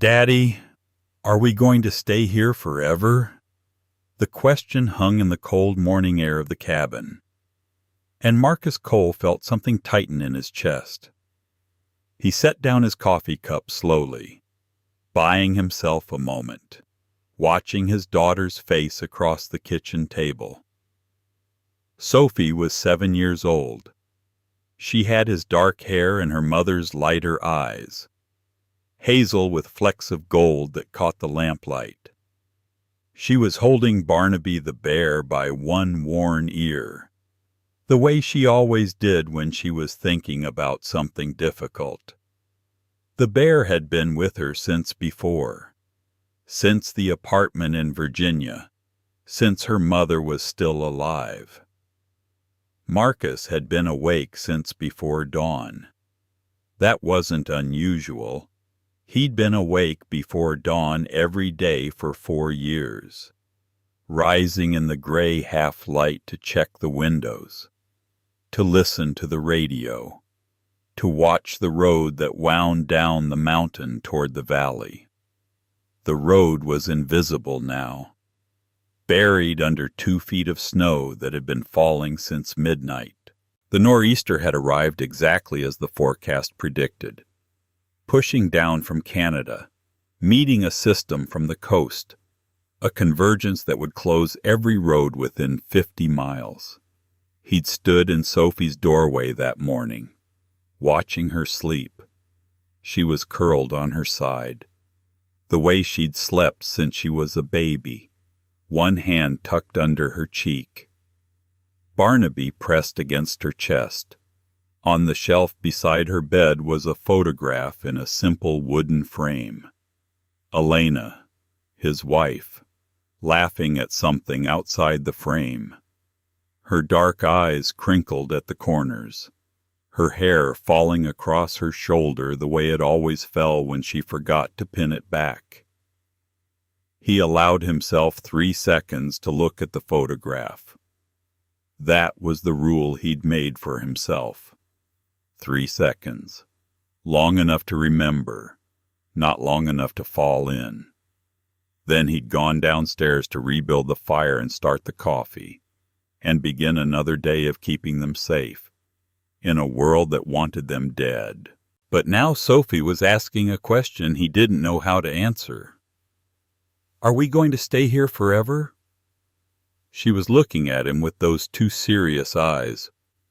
Daddy, are we going to stay here forever? The question hung in the cold morning air of the cabin, and Marcus Cole felt something tighten in his chest. He set down his coffee cup slowly, buying himself a moment, watching his daughter's face across the kitchen table. Sophie was 7 years old. She had his dark hair and her mother's lighter eyes, hazel with flecks of gold that caught the lamplight. She was holding Barnaby the bear by one worn ear, the way she always did when she was thinking about something difficult. The bear had been with her since before, since the apartment in Virginia, since her mother was still alive. Marcus had been awake since before dawn. That wasn't unusual. He'd been awake before dawn every day for 4 years, rising in the gray half-light to check the windows, to listen to the radio, to watch the road that wound down the mountain toward the valley. The road was invisible now, buried under 2 feet of snow that had been falling since midnight. The nor'easter had arrived exactly as the forecast predicted, pushing down from Canada, meeting a system from the coast, a convergence that would close every road within 50 miles. He'd stood in Sophie's doorway that morning, watching her sleep. She was curled on her side, the way she'd slept since she was a baby, one hand tucked under her cheek. Barnaby pressed against her chest. On the shelf beside her bed was a photograph in a simple wooden frame. Elena, his wife, laughing at something outside the frame. Her dark eyes crinkled at the corners, her hair falling across her shoulder the way it always fell when she forgot to pin it back. He allowed himself 3 seconds to look at the photograph. That was the rule he'd made for himself. 3 seconds. Long enough to remember, not long enough to fall in. Then he'd gone downstairs to rebuild the fire and start the coffee, and begin another day of keeping them safe, in a world that wanted them dead. But now Sophie was asking a question he didn't know how to answer. Are we going to stay here forever? She was looking at him with those 2 serious eyes,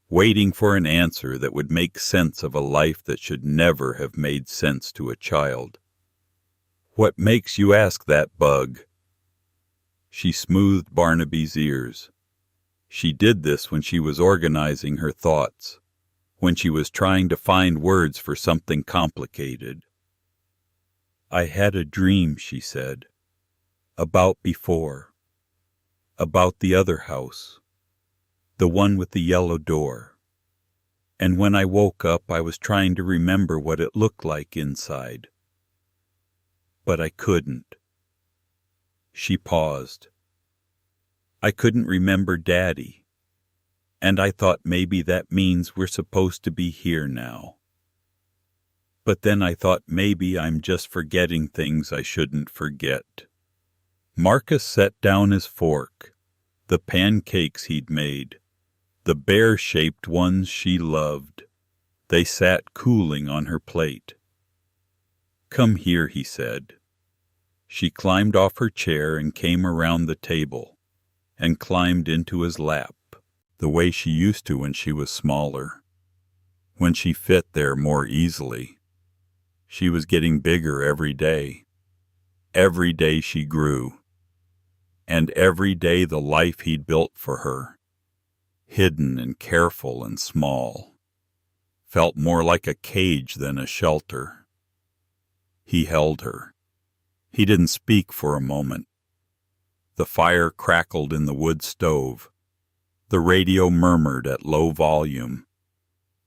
waiting for an answer that would make sense of a life that should never have made sense to a child. What makes you ask that, Bug? She smoothed Barnaby's ears. She did this when she was organizing her thoughts, when she was trying to find words for something complicated. I had a dream, she said, about before, about the other house, the one with the yellow door. And when I woke up, I was trying to remember what it looked like inside. But I couldn't. She paused. I couldn't remember Daddy, and I thought maybe that means we're supposed to be here now. But then I thought maybe I'm just forgetting things I shouldn't forget. Marcus set down his fork, the pancakes he'd made, the bear-shaped ones she loved. They sat cooling on her plate. Come here, he said. She climbed off her chair and came around the table, and climbed into his lap, the way she used to when she was smaller, when she fit there more easily. She was getting bigger every day. Every day she grew, and every day the life he'd built for her, hidden and careful and small, felt more like a cage than a shelter. He held her. He didn't speak for a moment. The fire crackled in the wood stove. The radio murmured at low volume,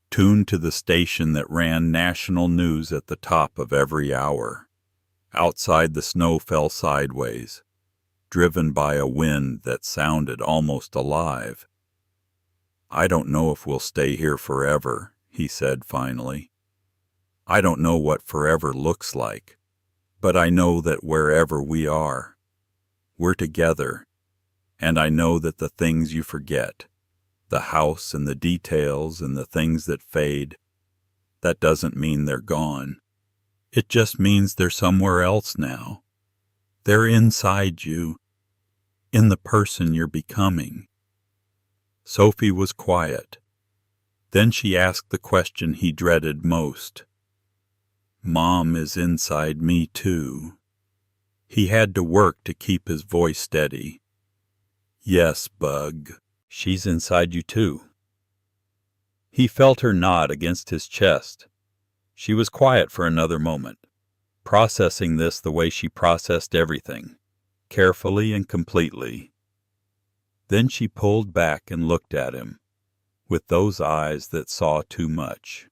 tuned to the station that ran national news at the top of every hour. Outside, the snow fell sideways, driven by a wind that sounded almost alive. I don't know if we'll stay here forever, he said finally. I don't know what forever looks like. But I know that wherever we are, we're together, and I know that the things you forget, the house and the details and the things that fade, that doesn't mean they're gone. It just means they're somewhere else now. They're inside you, in the person you're becoming. Sophie was quiet. Then she asked the question he dreaded most. Mom is inside me too. He had to work to keep his voice steady. Yes, Bug, she's inside you too. He felt her nod against his chest. She was quiet for another moment, processing this the way she processed everything, carefully and completely. Then she pulled back and looked at him, with those eyes that saw too much.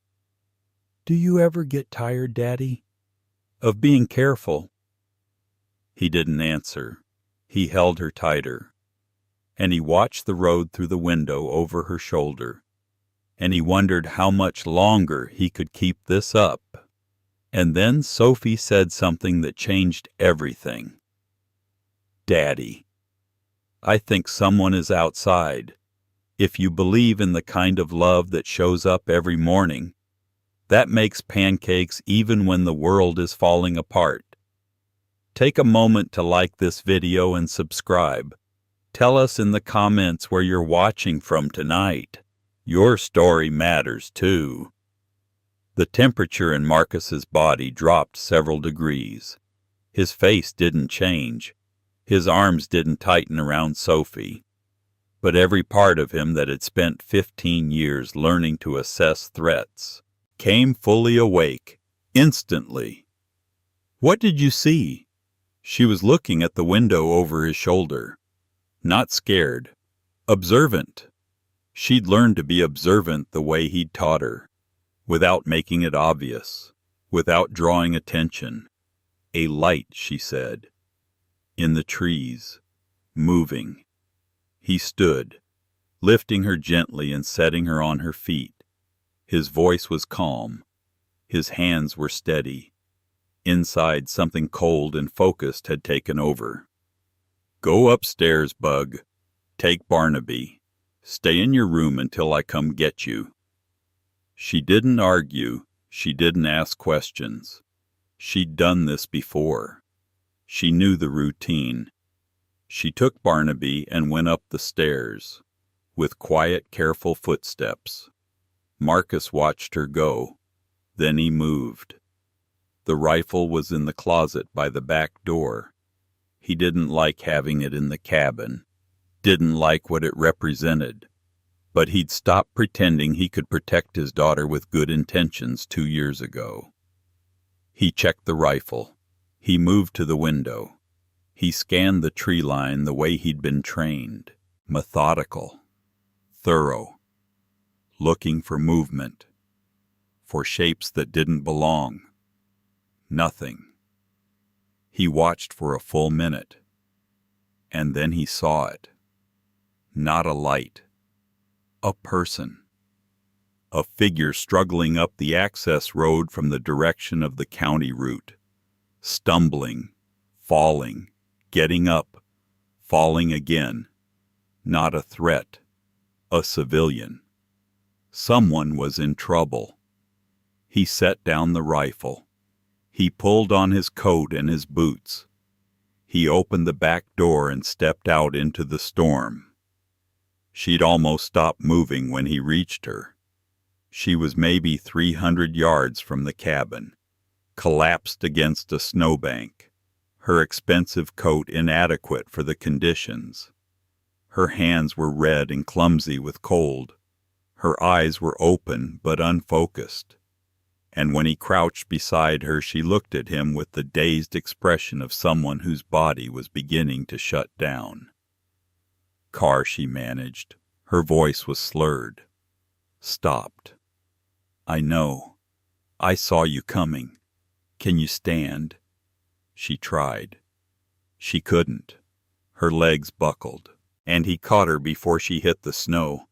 Do you ever get tired, Daddy, of being careful? He didn't answer. He held her tighter, and he watched the road through the window over her shoulder, and he wondered how much longer he could keep this up. And then Sophie said something that changed everything. Daddy, I think someone is outside. If you believe in the kind of love that shows up every morning, that makes pancakes even when the world is falling apart. Take a moment to like this video and subscribe. Tell us in the comments where you're watching from tonight. Your story matters too. The temperature in Marcus's body dropped several degrees. His face didn't change. His arms didn't tighten around Sophie. But every part of him that had spent 15 years learning to assess threats came fully awake, instantly. What did you see? She was looking at the window over his shoulder. Not scared. Observant. She'd learned to be observant the way he'd taught her, without making it obvious, without drawing attention. A light, she said. In the trees. Moving. He stood, lifting her gently and setting her on her feet. His voice was calm. His hands were steady. Inside, something cold and focused had taken over. Go upstairs, Bug. Take Barnaby. Stay in your room until I come get you. She didn't argue. She didn't ask questions. She'd done this before. She knew the routine. She took Barnaby and went up the stairs, with quiet, careful footsteps. Marcus watched her go. Then he moved. The rifle was in the closet by the back door. He didn't like having it in the cabin, didn't like what it represented, but he'd stopped pretending he could protect his daughter with good intentions 2 years ago. He checked the rifle. He moved to the window. He scanned the tree line the way he'd been trained, methodical, thorough, looking for movement, for shapes that didn't belong. Nothing. He watched for a full minute, and then he saw it. Not a light. A person. A figure struggling up the access road from the direction of the county route, stumbling, falling, getting up, falling again. Not a threat. A civilian. Someone was in trouble. He set down the rifle. He pulled on his coat and his boots. He opened the back door and stepped out into the storm. She'd almost stopped moving when he reached her. She was maybe 300 yards from the cabin, collapsed against a snowbank, her expensive coat inadequate for the conditions. Her hands were red and clumsy with cold. Her eyes were open but unfocused. And when he crouched beside her, she looked at him with the dazed expression of someone whose body was beginning to shut down. Car, she managed. Her voice was slurred. Stopped. I know. I saw you coming. Can you stand? She tried. She couldn't. Her legs buckled, and he caught her before she hit the snow.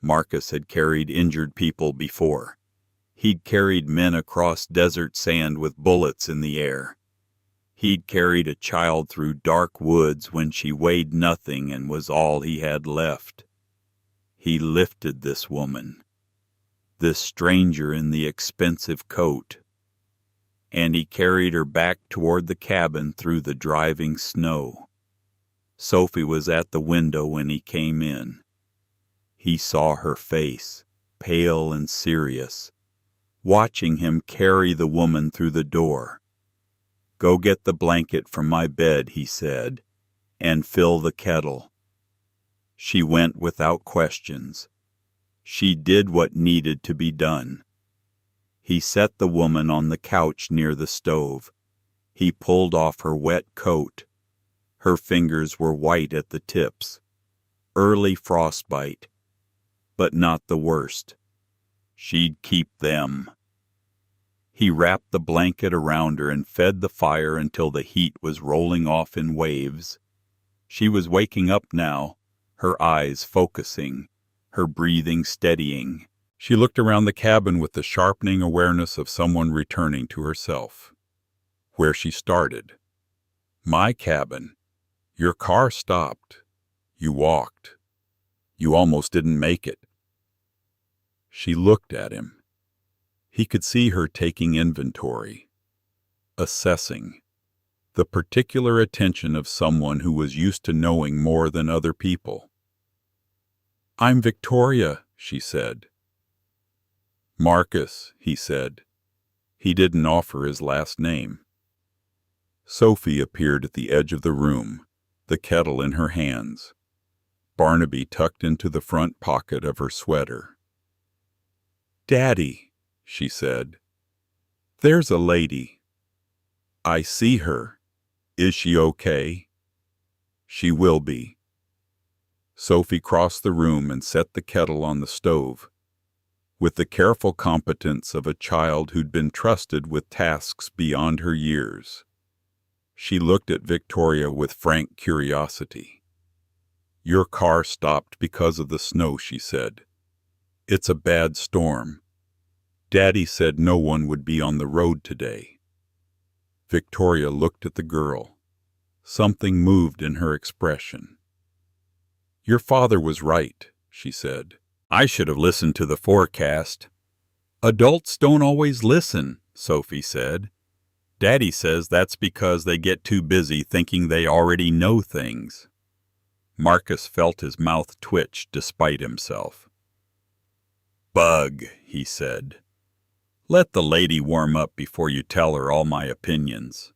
Marcus had carried injured people before. He'd carried men across desert sand with bullets in the air. He'd carried a child through dark woods when she weighed nothing and was all he had left. He lifted this woman, this stranger in the expensive coat, and he carried her back toward the cabin through the driving snow. Sophie was at the window when he came in. He saw her face, pale and serious, watching him carry the woman through the door. "Go get the blanket from my bed," he said, "and fill the kettle." She went without questions. She did what needed to be done. He set the woman on the couch near the stove. He pulled off her wet coat. Her fingers were white at the tips. Early frostbite, but not the worst. She'd keep them. He wrapped the blanket around her and fed the fire until the heat was rolling off in waves. She was waking up now, her eyes focusing, her breathing steadying. She looked around the cabin with the sharpening awareness of someone returning to herself. Where she started. "My cabin. Your car stopped. You walked. You almost didn't make it." She looked at him. He could see her taking inventory, assessing, the particular attention of someone who was used to knowing more than other people. "I'm Victoria," she said. "Marcus," he said. He didn't offer his last name. Sophie appeared at the edge of the room, the kettle in her hands. Barnaby tucked into the front pocket of her sweater. "Daddy," she said, "there's a lady. I see her. Is she okay?" "She will be." Sophie crossed the room and set the kettle on the stove. With the careful competence of a child who'd been trusted with tasks beyond her years. She looked at Victoria with frank curiosity. "Your car stopped because of the snow," she said. "It's a bad storm. Daddy said no one would be on the road today." Victoria looked at the girl. Something moved in her expression. "Your father was right," she said. "I should have listened to the forecast." "Adults don't always listen," Sophie said. "Daddy says that's because they get too busy thinking they already know things." Marcus felt his mouth twitch despite himself. "Bug," he said. "Let the lady warm up before you tell her all my opinions."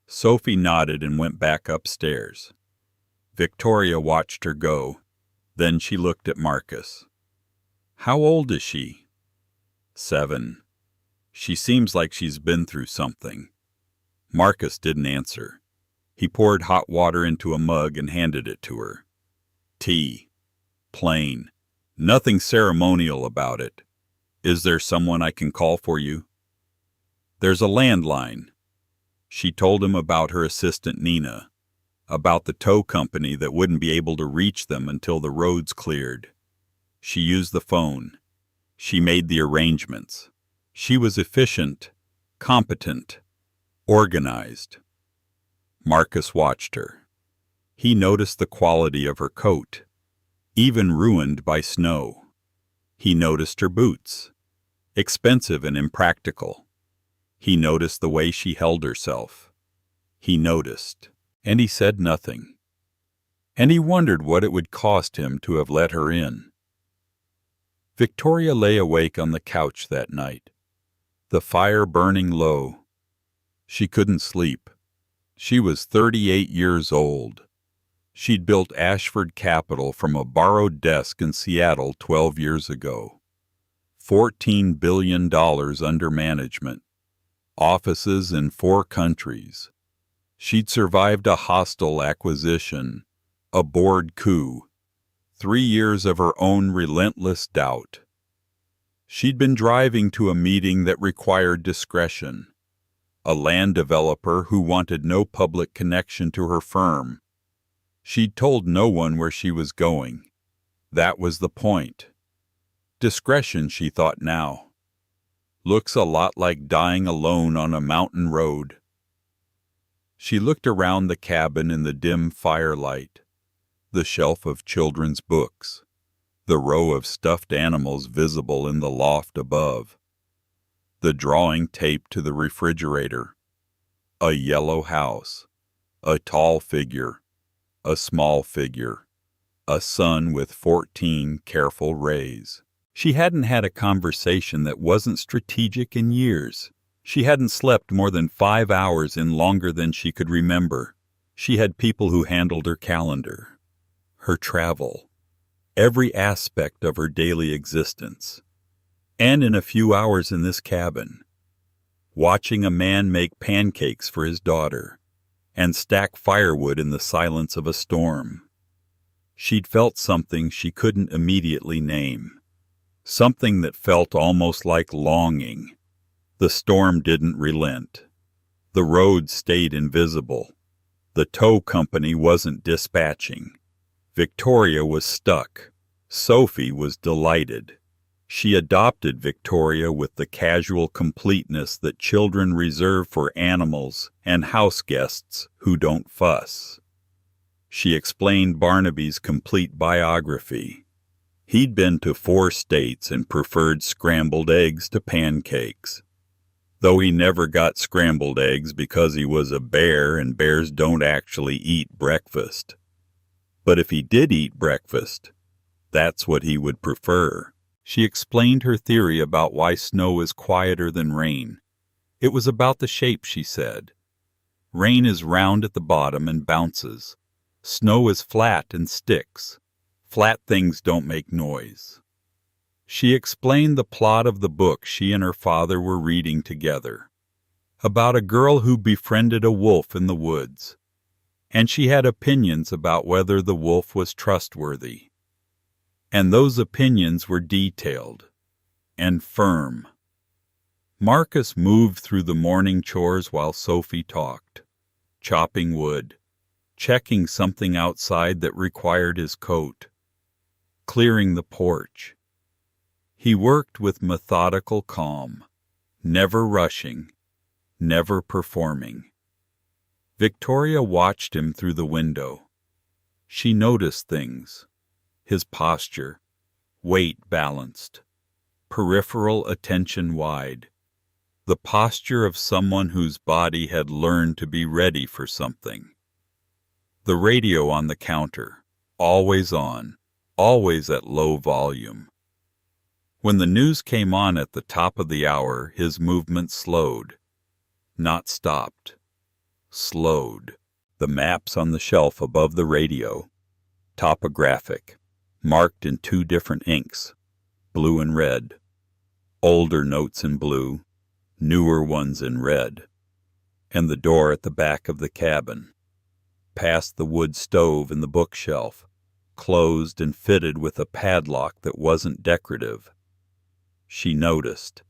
Sophie nodded and went back upstairs. Victoria watched her go. Then she looked at Marcus. "How old is she?" 7. "She seems like she's been through something." Marcus didn't answer. He poured hot water into a mug and handed it to her. "Tea. Plain. Nothing ceremonial about it. Is there someone I can call for you?" "There's a landline." She told him about her assistant Nina, about the tow company that wouldn't be able to reach them until the roads cleared. She used the phone. She made the arrangements. She was efficient, competent, organized. Marcus watched her. He noticed the quality of her coat, even ruined by snow. He noticed her boots, expensive and impractical. He noticed the way she held herself. He noticed. And he said nothing. And he wondered what it would cost him to have let her in. Victoria lay awake on the couch that night, the fire burning low. She couldn't sleep. She was 38 years old. She'd built Ashford Capital from a borrowed desk in Seattle 12 years ago. $14 billion under management. Offices in 4 countries. She'd survived a hostile acquisition, a board coup, 3 years of her own relentless doubt. She'd been driving to a meeting that required discretion, a land developer who wanted no public connection to her firm. She'd told no one where she was going. That was the point. Discretion, she thought now. Looks a lot like dying alone on a mountain road. She looked around the cabin in the dim firelight, the shelf of children's books, the row of stuffed animals visible in the loft above, the drawing taped to the refrigerator, a yellow house, a tall figure, a small figure, a sun with 14 careful rays. She hadn't had a conversation that wasn't strategic in years. She hadn't slept more than 5 hours in longer than she could remember. She had people who handled her calendar, her travel, every aspect of her daily existence. And in a few hours in this cabin, watching a man make pancakes for his daughter and stack firewood in the silence of a storm, she'd felt something she couldn't immediately name. Something that felt almost like longing. The storm didn't relent. The road stayed invisible. The tow company wasn't dispatching. Victoria was stuck. Sophie was delighted. She adopted Victoria with the casual completeness that children reserve for animals and house guests who don't fuss. She explained Barnaby's complete biography. He'd been to 4 states and preferred scrambled eggs to pancakes. Though he never got scrambled eggs because he was a bear and bears don't actually eat breakfast. But if he did eat breakfast, that's what he would prefer. She explained her theory about why snow is quieter than rain. It was about the shape, she said. Rain is round at the bottom and bounces. Snow is flat and sticks. Flat things don't make noise. She explained the plot of the book she and her father were reading together, about a girl who befriended a wolf in the woods, and she had opinions about whether the wolf was trustworthy. And those opinions were detailed and firm. Marcus moved through the morning chores while Sophie talked, chopping wood, checking something outside that required his coat, clearing the porch. He worked with methodical calm, never rushing, never performing. Victoria watched him through the window. She noticed things: his posture, weight balanced, peripheral attention wide, the posture of someone whose body had learned to be ready for something. The radio on the counter, always on, always at low volume. When the news came on at the top of the hour, his movement slowed. Not stopped. Slowed. The maps on the shelf above the radio, topographic, marked in 2 different inks, blue and red. Older notes in blue, newer ones in red. And the door at the back of the cabin, past the wood stove and the bookshelf, closed and fitted with a padlock that wasn't decorative. She noticed,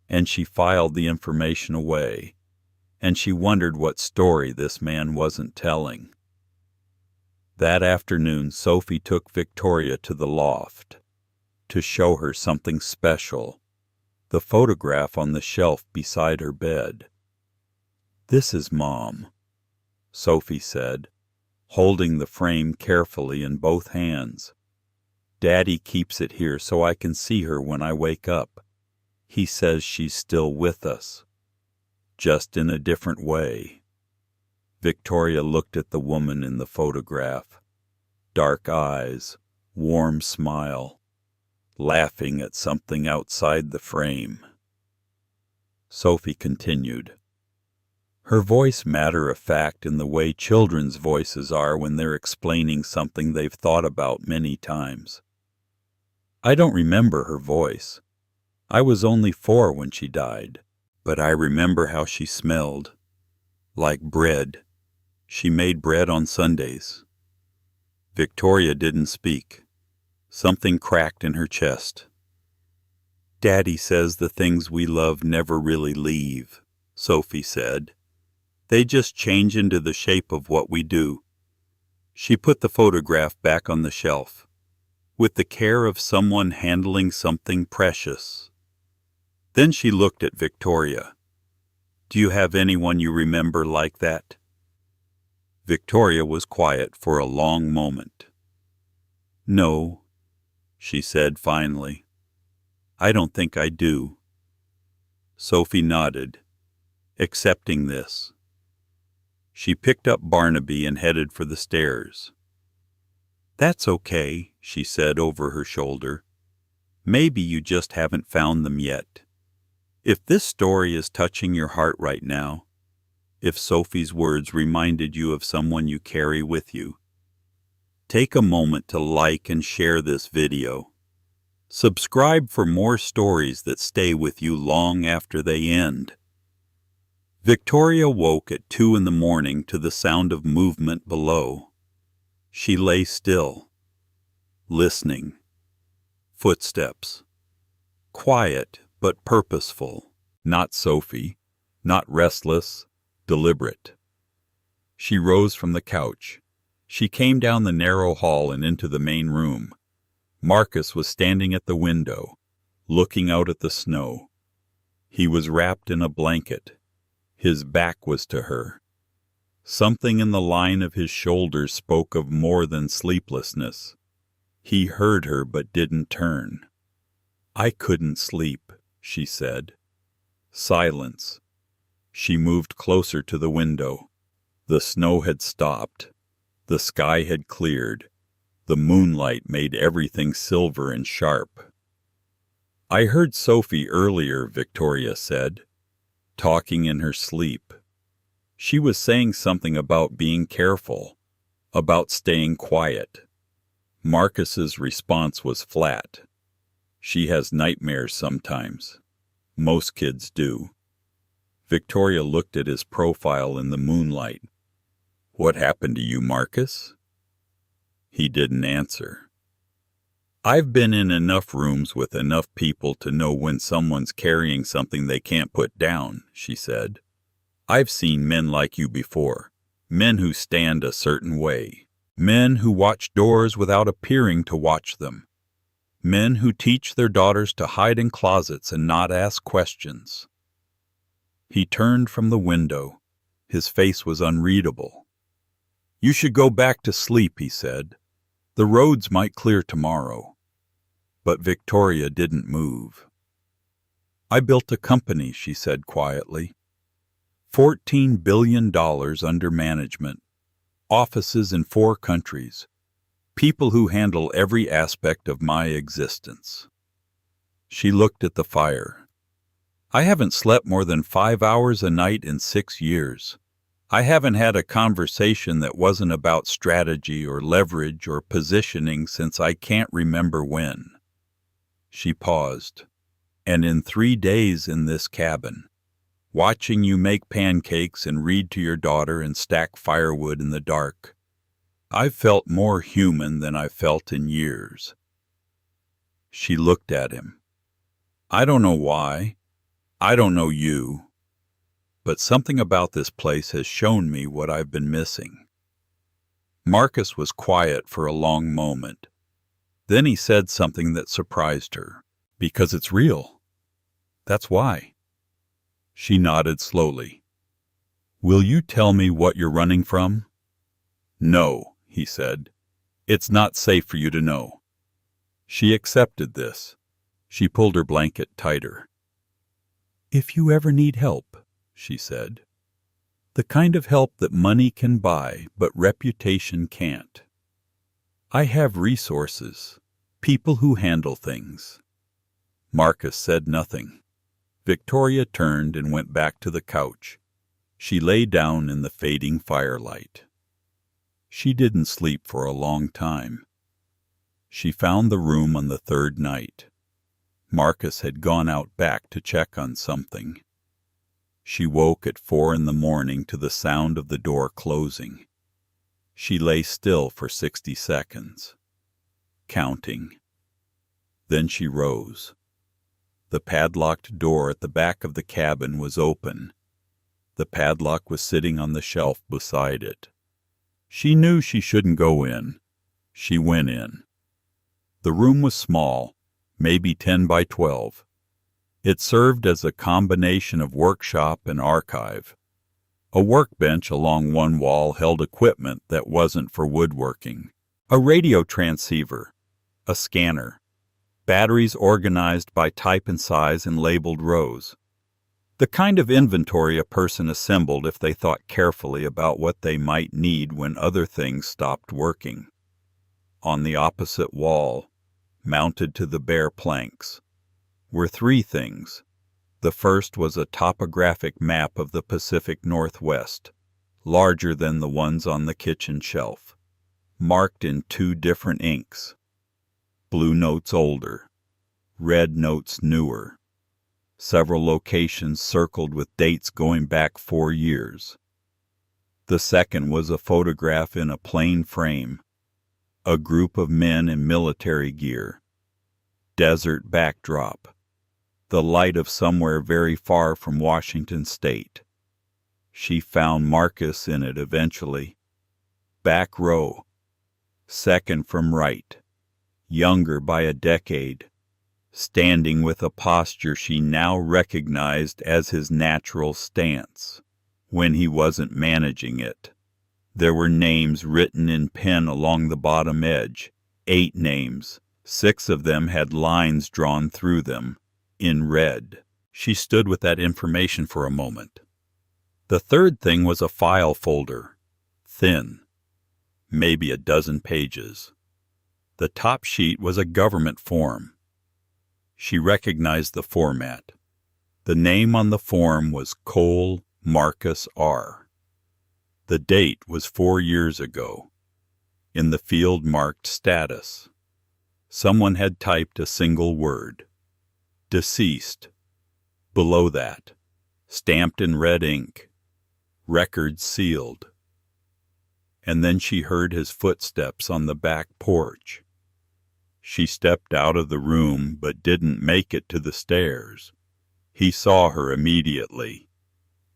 and she filed the information away, and she wondered what story this man wasn't telling. That afternoon, Sophie took Victoria to the loft to show her something special, the photograph on the shelf beside her bed. "This is Mom," Sophie said, holding the frame carefully in both hands. "Daddy keeps it here so I can see her when I wake up. He says she's still with us, just in a different way." Victoria looked at the woman in the photograph. Dark eyes, warm smile, laughing at something outside the frame. Sophie continued, her voice matter-of-fact in the way children's voices are when they're explaining something they've thought about many times. "I don't remember her voice. I was only 4 when she died, but I remember how she smelled. Like bread. She made bread on Sundays." Victoria didn't speak. Something cracked in her chest. "Daddy says the things we love never really leave," Sophie said. "They just change into the shape of what we do." She put the photograph back on the shelf, with the care of someone handling something precious. Then she looked at Victoria. "Do you have anyone you remember like that?" Victoria was quiet for a long moment. "No," she said finally. "I don't think I do." Sophie nodded, accepting this. She picked up Barnaby and headed for the stairs. "That's okay," she said over her shoulder. "Maybe you just haven't found them yet. If this story is touching your heart right now, if Sophie's words reminded you of someone you carry with you, take a moment to like and share this video. Subscribe for more stories that stay with you long after they end." Victoria woke at 2 in the morning to the sound of movement below. She lay still, listening. Footsteps. Quiet but purposeful. Not Sophie. Not restless. Deliberate. She rose from the couch. She came down the narrow hall and into the main room. Marcus was standing at the window, looking out at the snow. He was wrapped in a blanket. His back was to her. Something in the line of his shoulders spoke of more than sleeplessness. He heard her but didn't turn. "I couldn't sleep," she said. Silence. She moved closer to the window. The snow had stopped. The sky had cleared. The moonlight made everything silver and sharp. "I heard Sophie earlier," Victoria said, talking in her sleep. She was saying something about being careful, about staying quiet. Marcus's response was flat. "She has nightmares sometimes. Most kids do." Victoria looked at his profile in the moonlight. "What happened to you, Marcus?" He didn't answer. "I've been in enough rooms with enough people to know when someone's carrying something they can't put down," she said. "I've seen men like you before, men who stand a certain way, men who watch doors without appearing to watch them, men who teach their daughters to hide in closets and not ask questions." He turned from the window. His face was unreadable. "You should go back to sleep," he said. "The roads might clear tomorrow." But Victoria didn't move. "I built a company," she said quietly. $14 billion under management, offices in 4 countries, people who handle every aspect of my existence. She looked at the fire. "I haven't slept more than 5 hours a night in 6 years. I haven't had a conversation that wasn't about strategy or leverage or positioning since I can't remember when." She paused. "And in 3 days in this cabin, watching you make pancakes and read to your daughter and stack firewood in the dark, I've felt more human than I've felt in years." She looked at him. "I don't know why. I don't know you. But something about this place has shown me what I've been missing." Marcus was quiet for a long moment. Then he said something that surprised her. "Because it's real. That's why." She nodded slowly. "Will you tell me what you're running from?" "No," he said. "It's not safe for you to know." She accepted this. She pulled her blanket tighter. "If you ever need help," she said, "the kind of help that money can buy but reputation can't, I have resources, people who handle things." Marcus said nothing. Victoria turned and went back to the couch. She lay down in the fading firelight. She didn't sleep for a long time. She found the room on the 3rd night. Marcus had gone out back to check on something. She woke at 4 in the morning to the sound of the door closing. She lay still for 60 seconds, counting. Then she rose. The padlocked door at the back of the cabin was open. The padlock was sitting on the shelf beside it. She knew she shouldn't go in. She went in. The room was small, maybe 10 by 12. It served as a combination of workshop and archive. A workbench along one wall held equipment that wasn't for woodworking. A radio transceiver, a scanner, batteries organized by type and size in labeled rows. The kind of inventory a person assembled if they thought carefully about what they might need when other things stopped working. On the opposite wall, mounted to the bare planks, were three things. The first was a topographic map of the Pacific Northwest, larger than the ones on the kitchen shelf, marked in two different inks. Blue notes older, red notes newer. Several locations circled with dates going back 4 years. The second was a photograph in a plain frame, a group of men in military gear. Desert backdrop, the light of somewhere very far from Washington State. She found Marcus in it eventually. Back row, second from right, younger by a decade, standing with a posture she now recognized as his natural stance, when he wasn't managing it. There were names written in pen along the bottom edge, 8 names. 6 of them had lines drawn through them, in red. She stood with that information for a moment. The third thing was a file folder, thin, maybe a dozen pages. The top sheet was a government form. She recognized the format. The name on the form was Cole Marcus R. The date was 4 years ago. In the field marked status, someone had typed a single word, deceased. Below that, stamped in red ink, record sealed. And then she heard his footsteps on the back porch. She stepped out of the room but didn't make it to the stairs. He saw her immediately.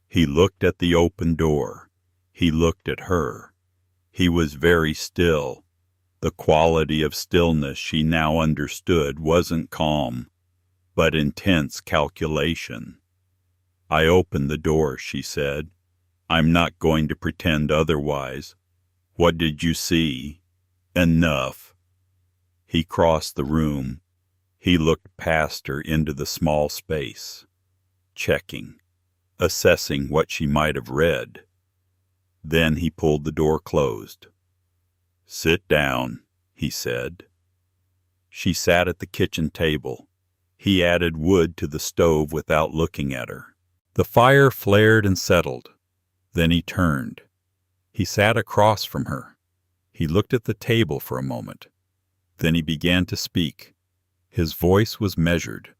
He looked at the open door. He looked at her. He was very still. The quality of stillness she now understood wasn't calm, but intense calculation. "I opened the door," she said. "I'm not going to pretend otherwise. What did you see?" "Enough." He crossed the room. He looked past her into the small space, checking, assessing what she might have read. Then he pulled the door closed. "Sit down," he said. She sat at the kitchen table. He added wood to the stove without looking at her. The fire flared and settled. Then he turned. He sat across from her. He looked at the table for a moment. Then he began to speak. His voice was measured,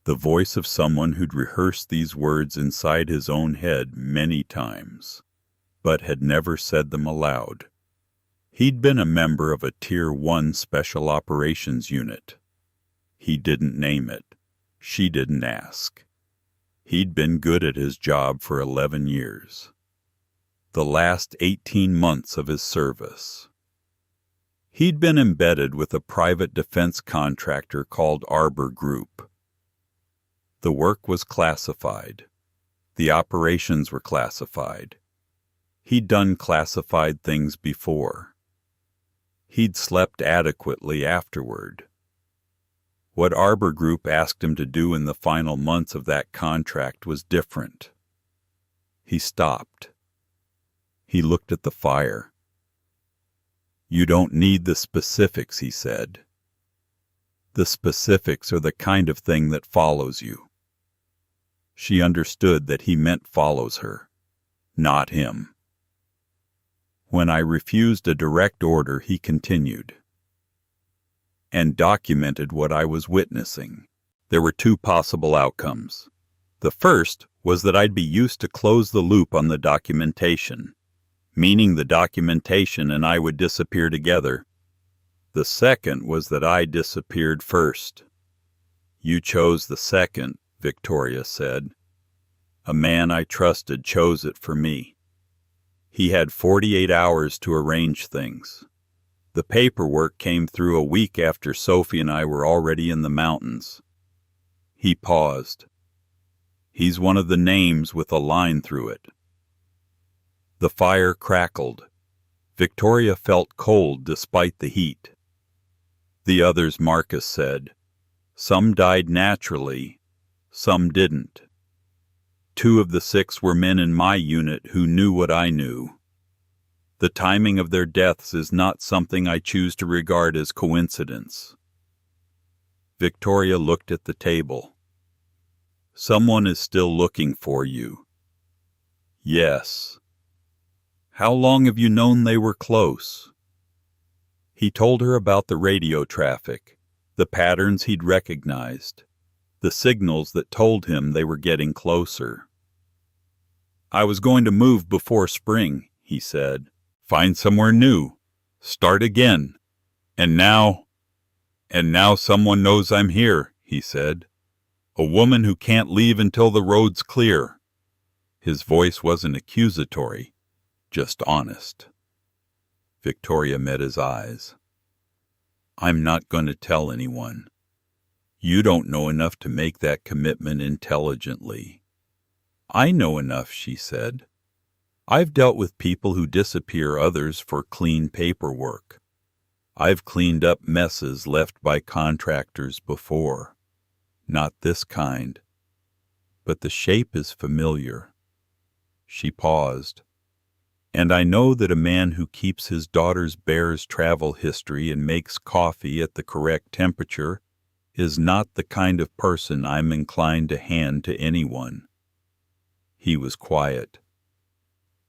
the voice of someone who'd rehearsed these words inside his own head many times, but had never said them aloud. He'd been a member of a Tier 1 Special Operations Unit. He didn't name it. She didn't ask. He'd been good at his job for 11 years. The last 18 months of his service. He'd been embedded with a private defense contractor called Arbor Group. The work was classified. The operations were classified. He'd done classified things before. He'd slept adequately afterward. What Arbor Group asked him to do in the final months of that contract was different. He stopped. He looked at the fire. "You don't need the specifics," he said. "The specifics are the kind of thing that follows you." She understood that he meant follows her, not him. "When I refused a direct order," he continued, "and documented what I was witnessing, there were 2 possible outcomes. The first was that I'd be used to close the loop on the documentation, meaning the documentation and I would disappear together. The second was that I disappeared first." "You chose the second," Victoria said. "A man I trusted chose it for me. He had 48 hours to arrange things. The paperwork came through a week after Sophie and I were already in the mountains." He paused. "He's one of the names with a line through it." The fire crackled. Victoria felt cold despite the heat. The others, Marcus said. Some died naturally, some didn't. 2 of the 6 were men in my unit who knew what I knew. The timing of their deaths is not something I choose to regard as coincidence. Victoria looked at the table. Someone is still looking for you. Yes. How long have you known they were close? He told her about the radio traffic, the patterns he'd recognized, the signals that told him they were getting closer. I was going to move before spring, he said. Find somewhere new. Start again. And now someone knows I'm here, he said. A woman who can't leave until the road's clear. His voice wasn't accusatory, just honest. Victoria met his eyes. I'm not going to tell anyone. You don't know enough to make that commitment intelligently. I know enough, she said. I've dealt with people who disappear others for clean paperwork. I've cleaned up messes left by contractors before. Not this kind. But the shape is familiar. She paused. And I know that a man who keeps his daughter's bear's travel history and makes coffee at the correct temperature is not the kind of person I'm inclined to hand to anyone. He was quiet.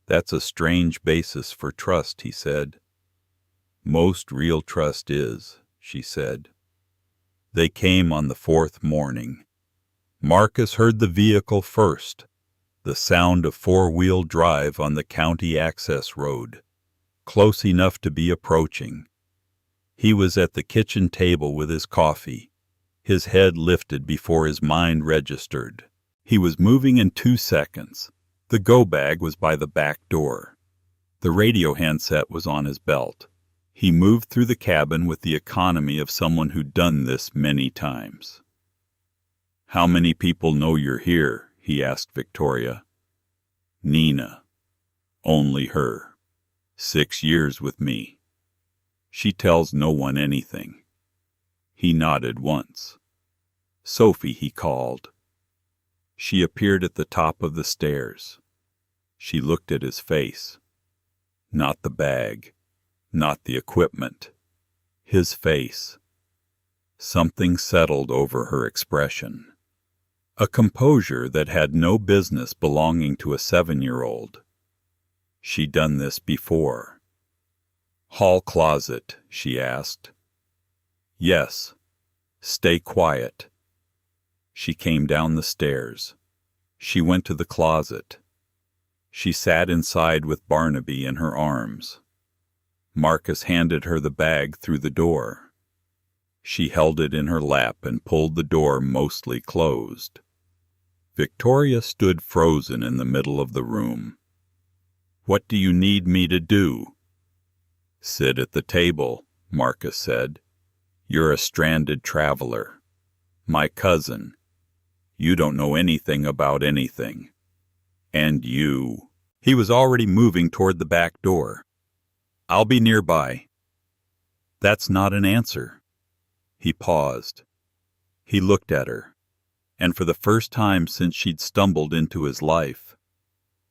That's a strange basis for trust, he said. Most real trust is, she said. They came on the 4th morning. Marcus heard the vehicle first, the sound of 4-wheel drive on the county access road, close enough to be approaching. He was at the kitchen table with his coffee, his head lifted before his mind registered. He was moving in 2 seconds. The go bag was by the back door. The radio handset was on his belt. He moved through the cabin with the economy of someone who'd done this many times. How many people know you're here? He asked Victoria. Nina. Only her. 6 years with me. She tells no one anything. He nodded once. Sophie, he called. She appeared at the top of the stairs. She looked at his face. Not the bag, not the equipment. His face. Something settled over her expression. A composure that had no business belonging to a 7-year-old. She'd done this before. Hall closet, she asked. Yes. Stay quiet. She came down the stairs. She went to the closet. She sat inside with Barnaby in her arms. Marcus handed her the bag through the door. She held it in her lap and pulled the door mostly closed. Victoria stood frozen in the middle of the room. What do you need me to do? Sit at the table, Marcus said. You're a stranded traveler. My cousin. You don't know anything about anything. And you. He was already moving toward the back door. I'll be nearby. That's not an answer. He paused. He looked at her, and for the first time since she'd stumbled into his life,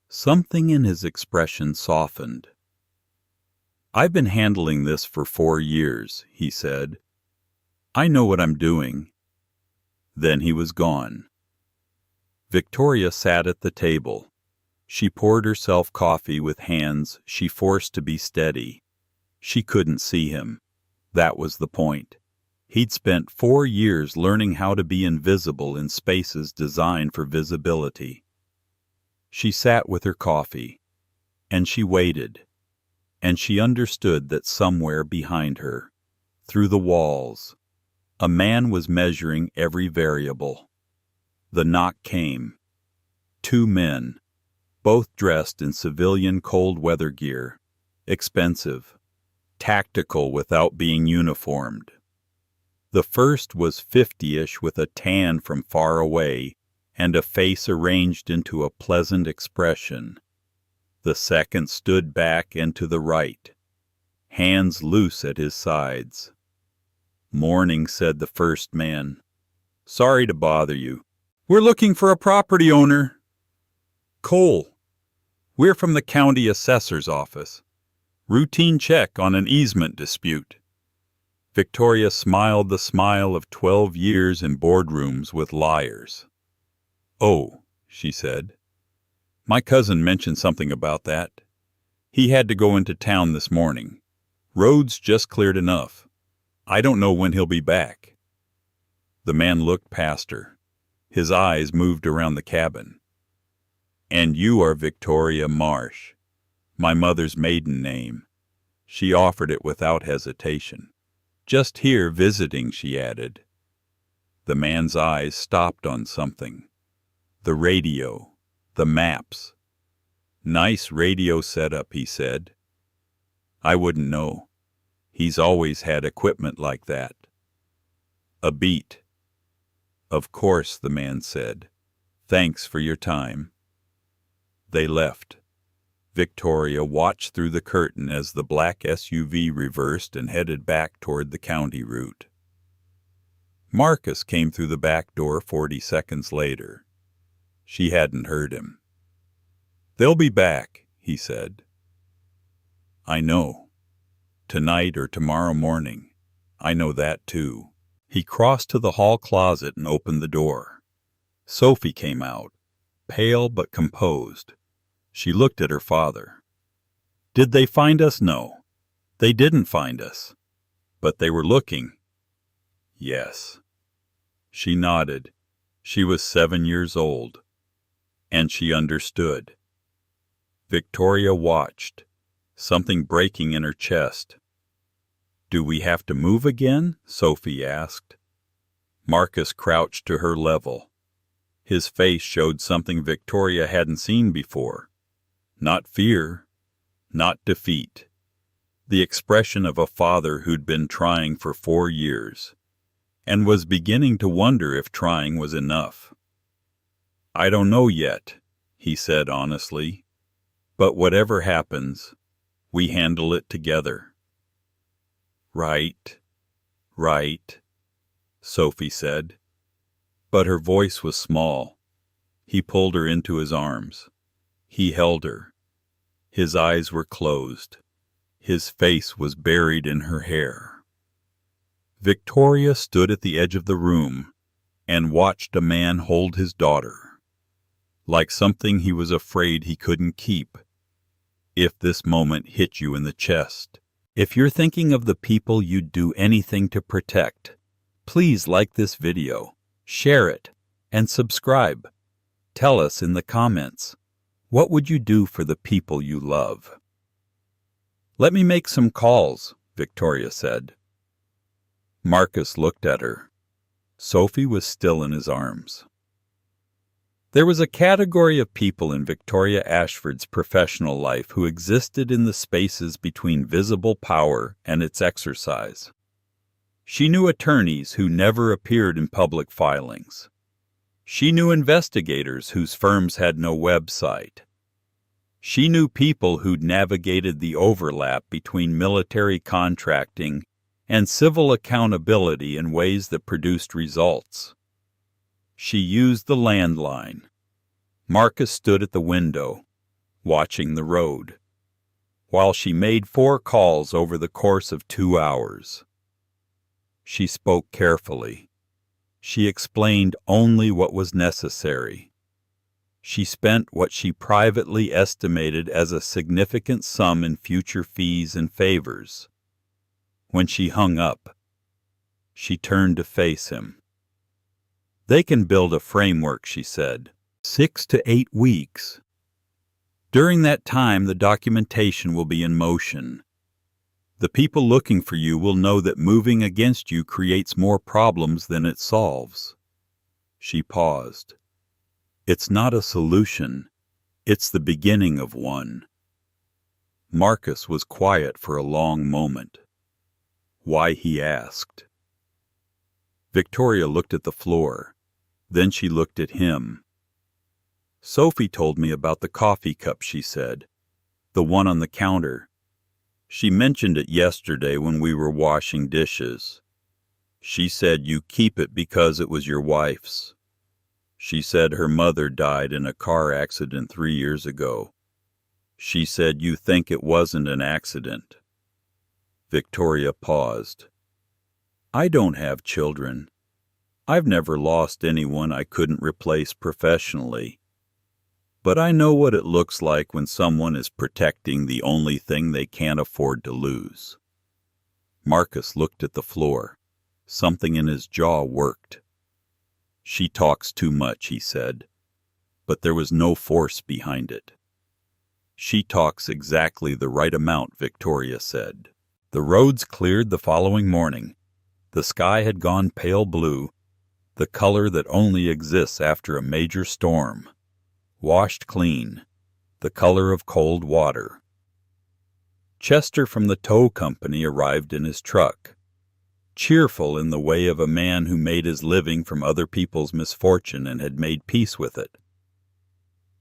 something in his expression softened. I've been handling this for 4 years, he said. I know what I'm doing. Then he was gone. Victoria sat at the table. She poured herself coffee with hands she forced to be steady. She couldn't see him. That was the point. He'd spent 4 years learning how to be invisible in spaces designed for visibility. She sat with her coffee, and she waited, and she understood that somewhere behind her, through the walls, a man was measuring every variable. The knock came. 2 men, both dressed in civilian cold weather gear, expensive, tactical without being uniformed. The first was 50-ish with a tan from far away and a face arranged into a pleasant expression. The second stood back and to the right, hands loose at his sides. "Morning," said the first man. "Sorry to bother you. We're looking for a property owner." "Cole. We're from the county assessor's office. Routine check on an easement dispute." Victoria smiled the smile of 12 years in boardrooms with liars. "Oh," she said. "My cousin mentioned something about that. He had to go into town this morning. Road's just cleared enough. I don't know when he'll be back." The man looked past her. His eyes moved around the cabin. "And you are Victoria Marsh, my mother's maiden name." She offered it without hesitation. "Just here visiting," she added. The man's eyes stopped on something. The radio, the maps. "Nice radio setup," he said. "I wouldn't know. He's always had equipment like that." "A beat." "Of course," the man said. "Thanks for your time." They left. Victoria watched through the curtain as the black SUV reversed and headed back toward the county route. Marcus came through the back door 40 seconds later. She hadn't heard him. "They'll be back," he said. "I know. Tonight or tomorrow morning. I know that too." He crossed to the hall closet and opened the door. Sophie came out, pale but composed. She looked at her father. "Did they find us?" "No, they didn't find us. But they were looking." "Yes." She nodded. She was 7 years old. And she understood. Victoria watched, something breaking in her chest. "Do we have to move again?" Sophie asked. Marcus crouched to her level. His face showed something Victoria hadn't seen before. Not fear, not defeat. The expression of a father who'd been trying for 4 years, and was beginning to wonder if trying was enough. "I don't know yet," he said honestly. "But whatever happens, we handle it together." "Right, right," Sophie said. But her voice was small. He pulled her into his arms. He held her. His eyes were closed. His face was buried in her hair. Victoria stood at the edge of the room and watched a man hold his daughter, like something he was afraid he couldn't keep. If this moment hit you in the chest, if you're thinking of the people you'd do anything to protect, please like this video, share it, and subscribe. Tell us in the comments, what would you do for the people you love? "Let me make some calls," Victoria said. Marcus looked at her. Sophie was still in his arms. There was a category of people in Victoria Ashford's professional life who existed in the spaces between visible power and its exercise. She knew attorneys who never appeared in public filings. She knew investigators whose firms had no website. She knew people who'd navigated the overlap between military contracting and civil accountability in ways that produced results. She used the landline. Marcus stood at the window, watching the road, while she made 4 calls over the course of 2 hours. She spoke carefully. She explained only what was necessary. She spent what she privately estimated as a significant sum in future fees and favors. When she hung up, she turned to face him. "They can build a framework," she said. 6 to 8 weeks. During that time, the documentation will be in motion. The people looking for you will know that moving against you creates more problems than it solves." She paused. "It's not a solution. It's the beginning of one." Marcus was quiet for a long moment. "Why?" he asked. Victoria looked at the floor. Then she looked at him. "Sophie told me about the coffee cup," she said. The one on the counter. She mentioned it yesterday when we were washing dishes. She said you keep it because it was your wife's. She said her mother died in a car accident 3 years ago. She said you think it wasn't an accident. Victoria paused. I don't have children. I've never lost anyone I couldn't replace professionally. But I know what it looks like when someone is protecting the only thing they can't afford to lose. Marcus looked at the floor. Something in his jaw worked. She talks too much, he said, but there was no force behind it. She talks exactly the right amount, Victoria said. The roads cleared the following morning. The sky had gone pale blue, the color that only exists after a major storm. Washed clean, the color of cold water. Chester from the tow company arrived in his truck, cheerful in the way of a man who made his living from other people's misfortune and had made peace with it.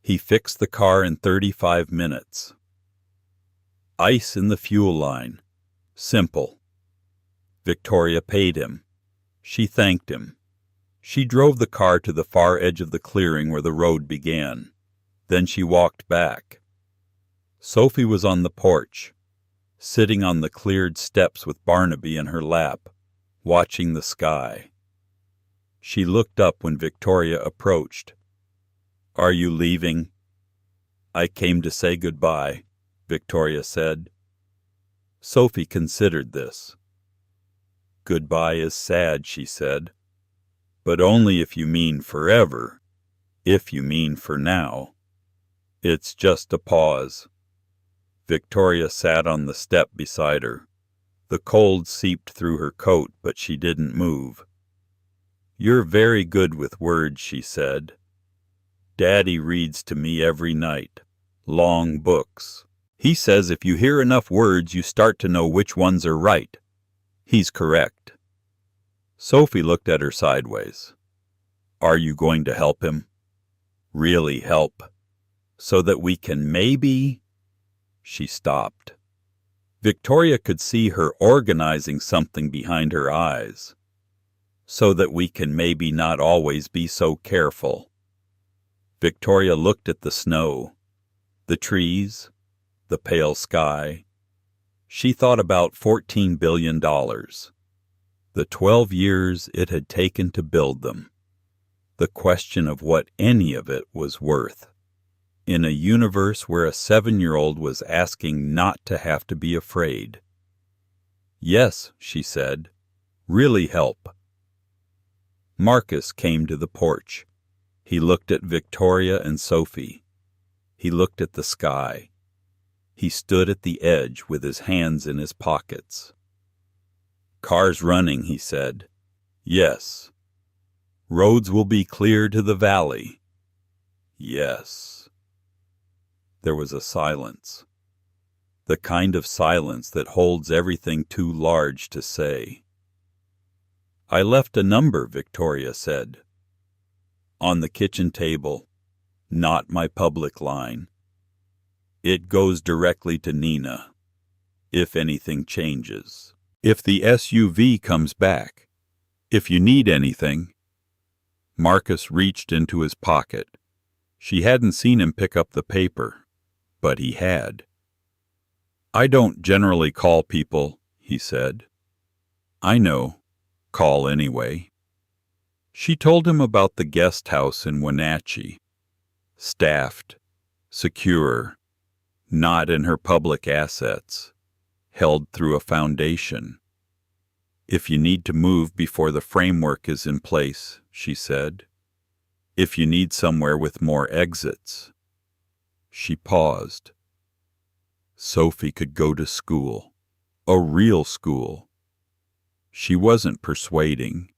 He fixed the car in 35 minutes. Ice in the fuel line. Simple. Victoria paid him. She thanked him. She drove the car to the far edge of the clearing where the road began. Then she walked back. Sophie was on the porch, sitting on the cleared steps with Barnaby in her lap, watching the sky. She looked up when Victoria approached. Are you leaving? I came to say goodbye, Victoria said. Sophie considered this. Goodbye is sad, she said, but only if you mean forever, if you mean for now. It's just a pause. Victoria sat on the step beside her. The cold seeped through her coat, but she didn't move. You're very good with words, she said. Daddy reads to me every night. Long books. He says if you hear enough words, you start to know which ones are right. He's correct. Sophie looked at her sideways. Are you going to help him? Really help? So that we can maybe... She stopped. Victoria could see her organizing something behind her eyes. So that we can maybe not always be so careful. Victoria looked at the snow, the trees, the pale sky. She thought about $14 billion. The 12 years it had taken to build them. The question of what any of it was worth. In a universe where a 7-year-old was asking not to have to be afraid. Yes, she said, really help. Marcus came to the porch. He looked at Victoria and Sophie. He looked at the sky. He stood at the edge with his hands in his pockets. Cars running, he said. Yes. Roads will be clear to the valley. Yes. There was a silence. The kind of silence that holds everything too large to say. I left a number, Victoria said. On the kitchen table, not my public line. It goes directly to Nina, if anything changes. If the SUV comes back, if you need anything. Marcus reached into his pocket. She hadn't seen him pick up the paper, but he had. I don't generally call people, he said. I know. Call anyway. She told him about the guest house in Wenatchee. Staffed, secure, not in her public assets, held through a foundation. If you need to move before the framework is in place, she said. If you need somewhere with more exits. She paused. Sophie could go to school, a real school. She wasn't persuading.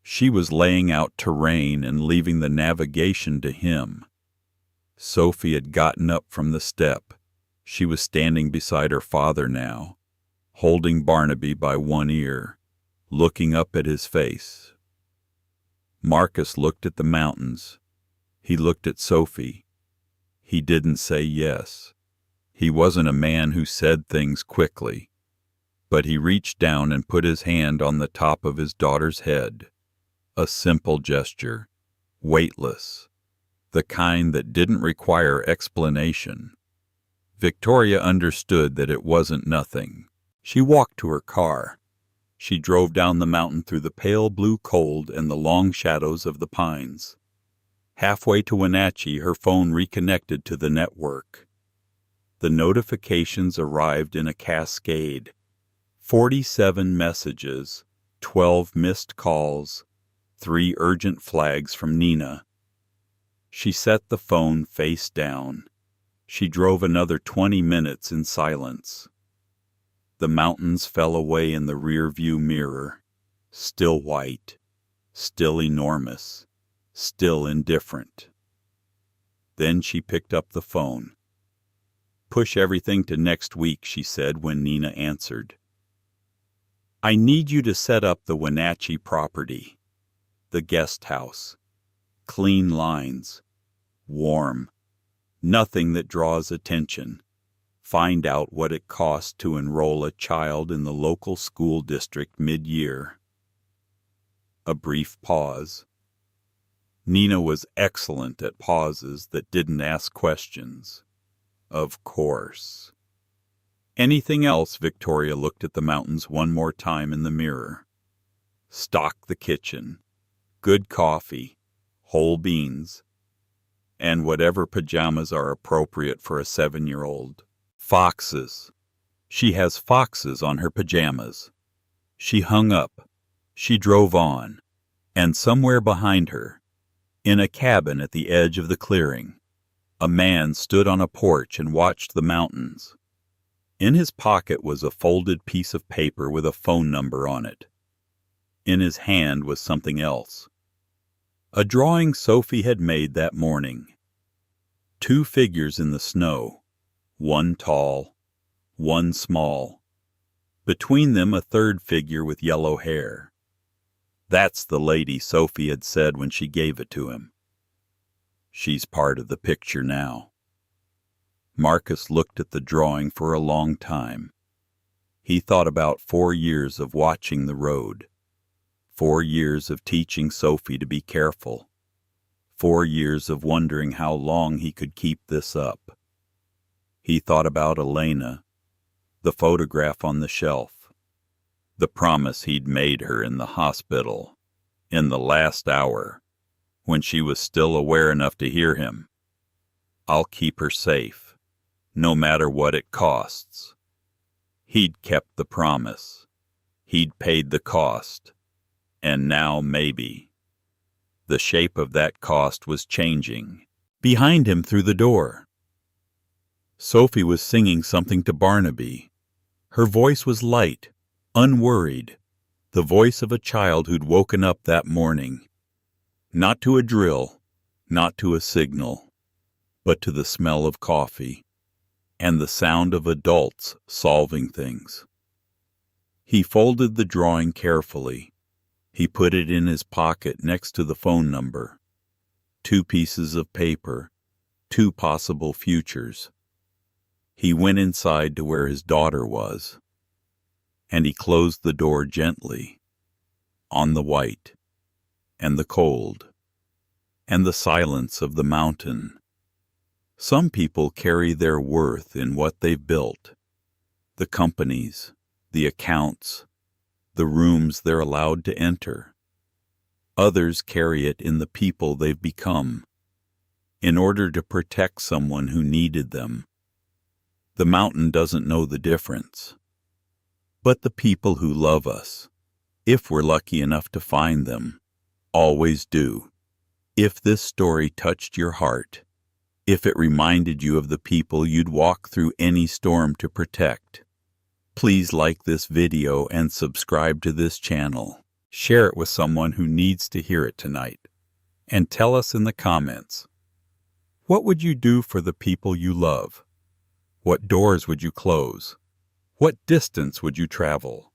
She was laying out terrain and leaving the navigation to him. Sophie had gotten up from the step. She was standing beside her father now, holding Barnaby by one ear, looking up at his face. Marcus looked at the mountains. He looked at Sophie. He didn't say yes. He wasn't a man who said things quickly, but he reached down and put his hand on the top of his daughter's head. A simple gesture, weightless, the kind that didn't require explanation. Victoria understood that it wasn't nothing. She walked to her car. She drove down the mountain through the pale blue cold and the long shadows of the pines. Halfway to Wenatchee, her phone reconnected to the network. The notifications arrived in a cascade. 47 messages, 12 missed calls, 3 urgent flags from Nina. She set the phone face down. She drove another 20 minutes in silence. The mountains fell away in the rear-view mirror, still white, still enormous, still indifferent. Then she picked up the phone. "Push everything to next week," she said when Nina answered. "I need you to set up the Wenatchee property. The guest house. Clean lines. Warm. Nothing that draws attention. Find out what it costs to enroll a child in the local school district mid-year." A brief pause. Nina was excellent at pauses that didn't ask questions. Of course. Anything else? Victoria looked at the mountains one more time in the mirror. Stock the kitchen. Good coffee. Whole beans. And whatever pajamas are appropriate for a 7-year-old. Foxes. She has foxes on her pajamas. She hung up. She drove on. And somewhere behind her, in a cabin at the edge of the clearing, a man stood on a porch and watched the mountains. In his pocket was a folded piece of paper with a phone number on it. In his hand was something else. A drawing Sophie had made that morning. 2 figures in the snow, one tall, one small. Between them a third figure with yellow hair. That's the lady, Sophie had said when she gave it to him. She's part of the picture now. Marcus looked at the drawing for a long time. He thought about 4 years of watching the road. 4 years of teaching Sophie to be careful. 4 years of wondering how long he could keep this up. He thought about Elena, the photograph on the shelf, the promise he'd made her in the hospital, in the last hour, when she was still aware enough to hear him. I'll keep her safe, no matter what it costs. He'd kept the promise. He'd paid the cost. And now maybe. The shape of that cost was changing. Behind him through the door, Sophie was singing something to Barnaby. Her voice was light, unworried, the voice of a child who'd woken up that morning. Not to a drill, not to a signal, but to the smell of coffee and the sound of adults solving things. He folded the drawing carefully. He put it in his pocket next to the phone number. 2 pieces of paper, 2 possible futures. He went inside to where his daughter was, and he closed the door gently, on the white, and the cold, and the silence of the mountain. Some people carry their worth in what they've built, the companies, the accounts, the rooms they're allowed to enter. Others carry it in the people they've become, in order to protect someone who needed them. The mountain doesn't know the difference. But the people who love us, if we're lucky enough to find them, always do. If this story touched your heart, if it reminded you of the people you'd walk through any storm to protect, please like this video and subscribe to this channel. Share it with someone who needs to hear it tonight. And tell us in the comments, what would you do for the people you love? What doors would you close? What distance would you travel?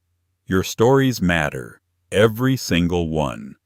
Your stories matter, every single one.